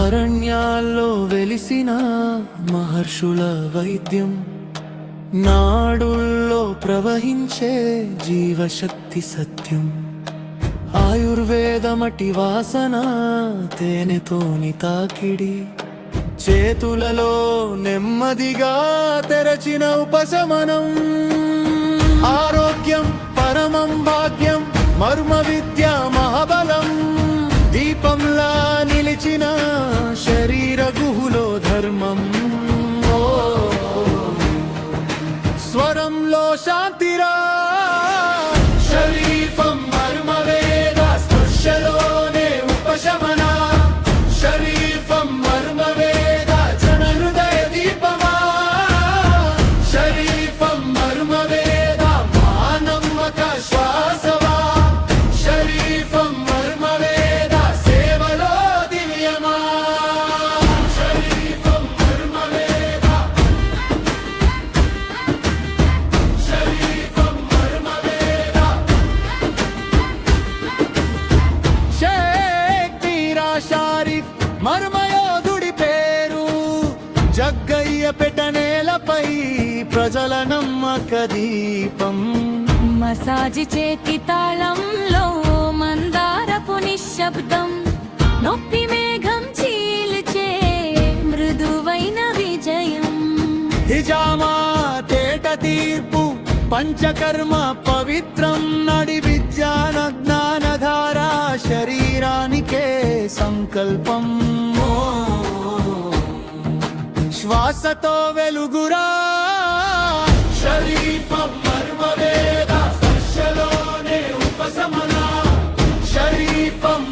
అరణ్యాల్లో వెలిసిన మహర్షుల వైద్యం, నాడుల్లో ప్రవహించే జీవశక్తి సత్యం. ఆయుర్వేదమటి వాసన, తేనెతోని తాకిడి, చేతులలో నెమ్మదిగా తెరచిన ఉపశమనం. ఆరోగ్యం పరమం భాగ్యం, మర్మ విద్య మహాబలం. దీపంలా నిలిచిన శరీర గుహులో ధర్మం. స్వరంలో శాంతిరా శరీఫం మర్మ వేద స్పర్శలోనే ఉపశమన. శరీఫం మర్మ వేద జన హృదయ దీపమా. శరీఫం మర్మ వేద మానమ్మక శ్వాసవా. శరీఫం మర్మ వేద సేవలో దివ్యమా. శరీఫం మర్మ వేద, శరీఫం మర్మ వేద. షేక్ మీరా షరీఫ్ మర్మయోధుడి పేరు. జగ్గయ్య పెట్టనేలపై ప్రజల నమ్మక దీపం. మసాజి చేతి తాళంలో మందారపు నిశ్శబ్దం. నొప్పి మేఘం చీల్చే మృదువైన విజయం. హిజామా తేట తీర్పు, పంచకర్మ పవిత్రం. నడి విజ్ఞాన జ్ఞానధార, శరీరానికే సంకల్పం. శ్వాసతో వెలుగురా శరీఫం మర్మ వేద స్పర్శలోనే ఉపశమన. శరీఫం